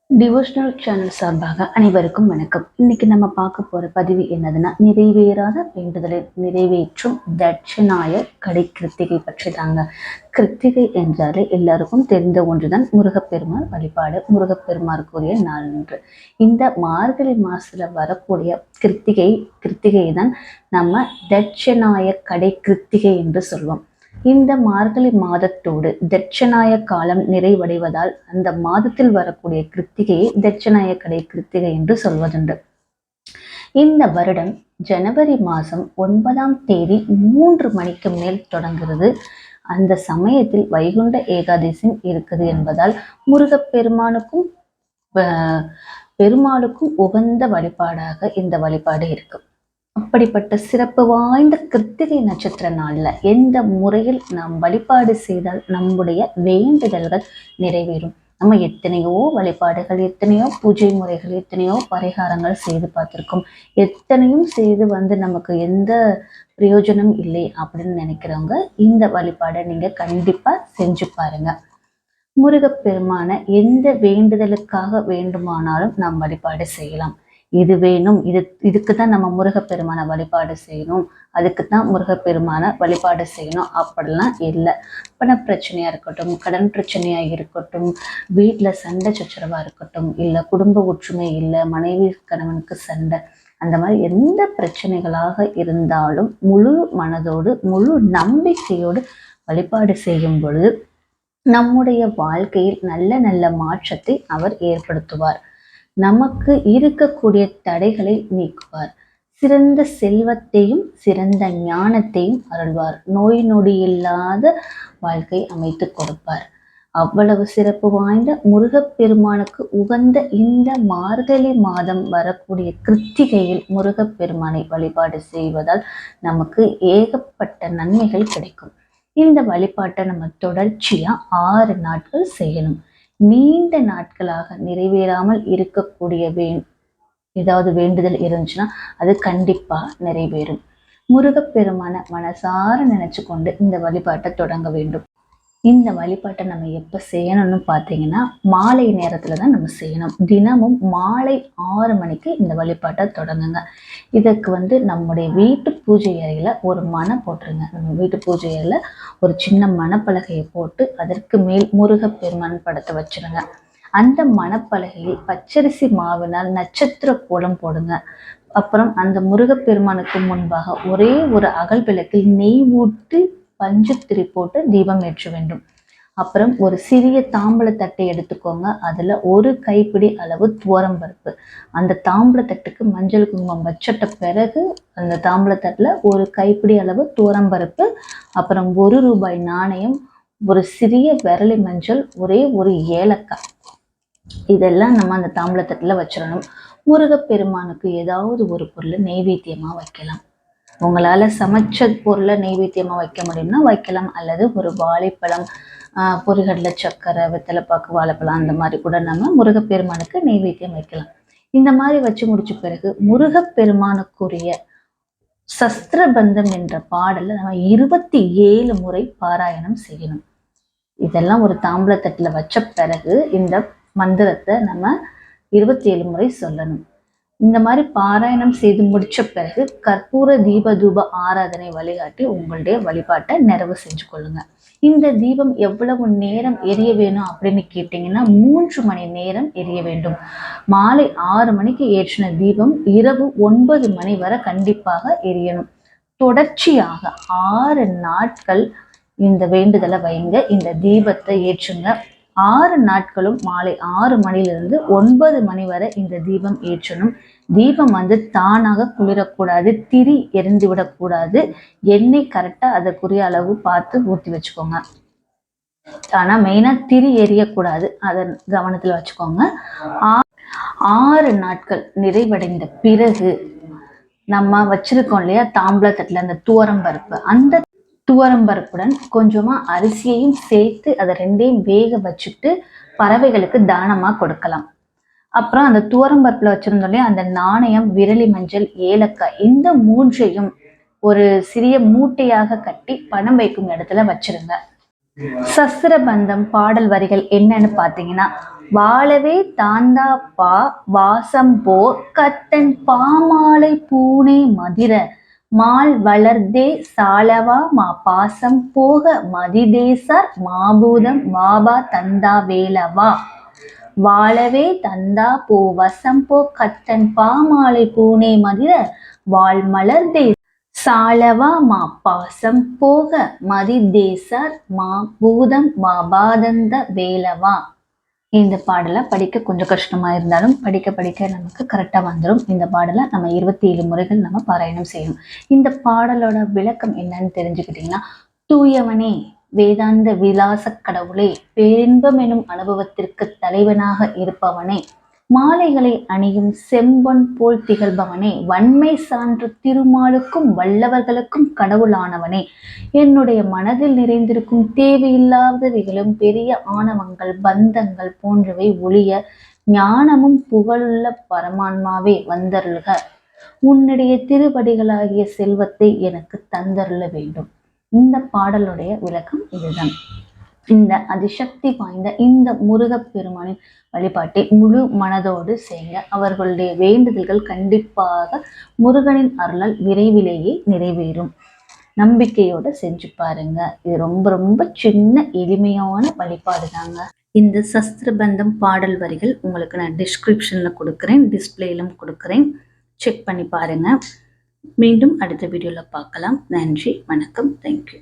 Devotional channel சார்பாக அனைவருக்கும் வணக்கம். இன்னைக்கு நம்ம பார்க்க போற பதிவு என்னதுன்னா, நிறைவேறாத வேண்டுதலை நிறைவேற்றும் தட்சிணாய கடை கிருத்திகை பற்றி தாங்க. கிருத்திகை என்றாலே எல்லாருக்கும் தெரிந்த ஒன்றுதான் முருகப்பெருமாள் வழிபாடு. முருகப்பெருமாளுக்குரிய நாள் ஒன்று. இந்த மார்கழி மாசத்துல வரக்கூடிய கிருத்திகை தான் நம்ம தட்சிணாய கடை கிருத்திகை என்று சொல்வோம். இந்த மார்கழி மாதத்தோடு தட்சிணாய காலம் நிறைவடைவதால் அந்த மாதத்தில் வரக்கூடிய கிருத்திகையை தட்சிணாய கடை கிருத்திகை என்று சொல்வதுண்டு. இந்த வருடம் ஜனவரி மாதம் 9ஆம் தேதி 3 மணிக்கு மேல் தொடங்குகிறது. அந்த சமயத்தில் வைகுண்ட ஏகாதசி இருக்குது என்பதால் முருகப்பெருமானுக்கும் பெருமாளுக்கும் உகந்த வழிபாடாக இந்த வழிபாடு இருக்கும். அப்படிப்பட்ட சிறப்பு வாய்ந்த கிருத்திகை நட்சத்திர நாள்ல எந்த முறையில் நாம் வழிபாடு செய்தால் நம்முடைய வேண்டுதல்கள் நிறைவேறும். நம்ம எத்தனையோ வழிபாடுகள், எத்தனையோ பூஜை முறைகள், எத்தனையோ பரிகாரங்கள் செய்து பார்த்திருக்கோம். எத்தனையும் செய்து நமக்கு எந்த பிரயோஜனம் இல்லை அப்படின்னு நினைக்கிறவங்க இந்த வழிபாடை நீங்க கண்டிப்பா செஞ்சு பாருங்க. முருகப்பெருமான எந்த வேண்டுதலுக்காக வேண்டுமானாலும் நாம் வழிபாடு செய்யலாம். இது வேணும், இதுக்கு தான் நம்ம முருகப்பெருமான வழிபாடு செய்யணும், அதுக்கு தான் முருகப்பெருமான வழிபாடு செய்யணும் அப்படிலாம் இல்லை. பண பிரச்சனையா இருக்கட்டும், கடன் பிரச்சனையா இருக்கட்டும், வீட்டில் சண்டை சச்சரவா இருக்கட்டும், இல்லை குடும்ப ஒற்றுமை இல்லை, மனைவி கணவனுக்கு சண்டை, அந்த மாதிரி எந்த பிரச்சனைகளாக இருந்தாலும் முழு மனதோடு முழு நம்பிக்கையோடு வழிபாடு செய்யும் பொழுது நம்முடைய வாழ்க்கையில் நல்ல நல்ல மாற்றத்தை அவர் ஏற்படுத்துவார். நமக்கு இருக்கக்கூடிய தடைகளை நீக்குவார். சிறந்த செல்வத்தையும் சிறந்த ஞானத்தையும் அருள்வார். நோய் நொடி இல்லாத வாழ்க்கை அமைத்து கொடுப்பார். அவ்வளவு சிறப்பு வாய்ந்த முருகப்பெருமானுக்கு உகந்த இந்த மார்கழி மாதம் வரக்கூடிய கிருத்திகையில் முருகப்பெருமானை வழிபாடு செய்வதால் நமக்கு ஏகப்பட்ட நன்மைகள் கிடைக்கும். இந்த வழிபாட்டை நம்ம தொடர்ச்சியா 6 நாட்கள் செய்யணும். நீண்ட நாட்களாக நிறைவேறாமல் இருக்கக்கூடிய ஏதாவது வேண்டுதல் இருந்துச்சுன்னா அது கண்டிப்பா நிறைவேறும். முருகப்பெருமான மனசார நினைச்சு கொண்டு இந்த வழிபாட்டை தொடங்க வேண்டும். இந்த வழிபாட்டை நம்ம எப்போ செய்யணும்னு பார்த்தீங்கன்னா மாலை நேரத்தில் தான் நம்ம செய்யணும். தினமும் மாலை 6 மணிக்கு இந்த வழிபாட்டை தொடங்குங்க. இதற்கு நம்முடைய வீட்டு பூஜை அறையில் ஒரு மனை போட்டுருங்க. நம்ம வீட்டு பூஜை அறையில் ஒரு சின்ன மணப்பலகையை போட்டு அதற்கு மேல் முருகப்பெருமான் படத்தை வச்சுருங்க. அந்த மணப்பலகையில் பச்சரிசி மாவினால் நட்சத்திர கோலம் போடுங்க. அப்புறம் அந்த முருகப்பெருமானுக்கு முன்பாக ஒரே ஒரு அகல் விளக்கில் நெய் ஊற்றி பஞ்சுத்திரி போட்டு தீபம் ஏற்ற வேண்டும். அப்புறம் ஒரு சிறிய தாம்பூலத்தட்டை எடுத்துக்கோங்க. அதுல ஒரு கைப்பிடி அளவு துவரம்பருப்பு, அந்த தாம்பூலத்தட்டுக்கு மஞ்சள் குங்குமம் வச்சிட்ட பிறகு அந்த தாம்பூலத்தட்டுல ஒரு கைப்பிடி அளவு துவரம்பருப்பு, அப்புறம் 1 ரூபாய் நாணயம், ஒரு சிறிய விரலி மஞ்சள், ஒரே ஒரு ஏலக்காய், இதெல்லாம் நம்ம அந்த தாம்பூலத்தட்டுல வச்சிடணும். முருகப்பெருமானுக்கு ஏதாவது ஒரு பொருளை நெய்வேத்தியமா வைக்கலாம். உங்களால் சமைச்ச பொருளை நெய்வேத்தியமாக வைக்க முடியும்னா வைக்கலாம். அல்லது ஒரு வாழைப்பழம், பொரிகடலை, சர்க்கரை, வெத்தலைப்பாக்கு, வாழைப்பழம், அந்த மாதிரி கூட நம்ம முருகப்பெருமானுக்கு நெய்வேத்தியம் வைக்கலாம். இந்த மாதிரி வச்சு முடிச்ச பிறகு முருகப்பெருமானுக்குரிய சஸ்திரபந்தம் என்ற பாடலை நம்ம 27 முறை பாராயணம் செய்யணும். இதெல்லாம் ஒரு தாம்பூலத்தட்டில் வச்ச பிறகு இந்த மந்திரத்தை நம்ம 27 முறை சொல்லணும். இந்த மாதிரி பாராயணம் செய்து முடிச்ச பிறகு கற்பூர தூப ஆராதனை வழிகாட்டி உங்களுடைய வழிபாட்டை நிறைவு செஞ்சு கொள்ளுங்க. இந்த தீபம் எவ்வளவு நேரம் எரிய வேணும் அப்படின்னு கேட்டீங்கன்னா 3 மணி நேரம் எரிய வேண்டும். மாலை 6 மணிக்கு ஏற்றின தீபம் இரவு 9 மணி வரை கண்டிப்பாக எரியணும். தொடர்ச்சியாக 6 நாட்கள் இந்த வேண்டுதலை வைங்க. இந்த தீபத்தை ஏற்றுங்க. 6 நாட்களும் மாலை 6 மணிலிருந்து 9 மணி வரை இந்த தீபம் ஏற்றணும். தீபம் தானாக குளிரக்கூடாது, திரி எரிந்து விடக்கூடாது. எண்ணெய் கரெக்டா அதற்குரிய அளவு பார்த்து ஊற்றி வச்சுக்கோங்க. ஆனா மெயினா திரி எரியக்கூடாது, அதை கவனத்துல வச்சுக்கோங்க. 6 நாட்கள் நிறைவடைந்த பிறகு நம்ம வச்சிருக்கோம் இல்லையா தாம்பூலத்தட்டுல அந்த துவரம்பருப்பு, அந்த துவரம்பருப்புடன் கொஞ்சமா அரிசியையும் சேர்த்து அதை 2ஐயும் வேக வச்சுட்டு பறவைகளுக்கு தானமா கொடுக்கலாம். அப்புறம் அந்த துவரம்பருப்புல வச்சிருந்தோம் இல்லையா அந்த நாணயம், விரலி மஞ்சள், ஏலக்காய், இந்த 3ஐயும் ஒரு சிறிய மூட்டையாக கட்டி பணம் வைக்கும் இடத்துல வச்சிருங்க. சஸ்திரபந்தம் பாடல் வரிகள் என்னன்னு பார்த்தீங்கன்னா, வாழவே தாந்தா பா வாசம் போ கத்தன் பாமாலை பூனே மதிர மால் வளர்தே சாலவா மா பாசம் போக மதிதேசர் மாபூதம் வாபா தந்தா வேலவா வாழவே தந்தா போ வசம் போ கத்தன் பாமாலை பூனே மதிர வால் மலர்தே சாலவா மா பாசம் போக மதிதேசர் மா பூதம் வாபாதந்த வேலவா. இந்த பாடலை படிக்க கொஞ்சம் கஷ்டமா இருந்தாலும் படிக்க படிக்க நமக்கு கரெக்டா வந்துடும். இந்த பாடலை நம்ம 27 முறைகள் நம்ம பாராயணம் செய்யணும். இந்த பாடலோட விளக்கம் என்னன்னு தெரிஞ்சுக்கிட்டீங்கன்னா, தூயவனே வேதாந்த விலாச கடவுளே, பேரின்பம் எனும் அனுபவத்திற்கு தலைவனாக இருப்பவனே, மாலைகளை அணியும் செம்பொன் போல் திகழ்பவனே, வன்மை சான்று திருமாலுக்கும் வல்லவர்களுக்கும் கடவுளானவனே, என்னுடைய மனதில் நிறைந்திருக்கும் தேவையில்லாதவைகளும் பெரிய ஆணவங்கள் பந்தங்கள் போன்றவை ஒழிய ஞானமும் புகழுள்ள பரமான்மாவே வந்தருள்க. உன்னுடைய திருவடிகளாகிய செல்வத்தை எனக்கு தந்தருள வேண்டும். இந்த பாடலுடைய விளக்கம் இதுதான். இந்த அதிசக்தி வாய்ந்த இந்த முருகப்பெருமானின் வழிபாட்டை முழு மனதோடு செய்ய அவர்களுடைய வேண்டுதல்கள் கண்டிப்பாக முருகனின் அருளால் விரைவிலேயே நிறைவேறும். நம்பிக்கையோட செஞ்சு பாருங்க. இது ரொம்ப ரொம்ப சின்ன எளிமையான வழிபாடு தாங்க. இந்த சஸ்திரபந்தம் பாடல் வரிகள் உங்களுக்கு நான் டிஸ்கிரிப்ஷன்ல கொடுக்குறேன், டிஸ்பிளேலும் கொடுக்குறேன், செக் பண்ணி பாருங்க. மீண்டும் அடுத்த வீடியோல பார்க்கலாம். நன்றி, வணக்கம், தேங்க்யூ.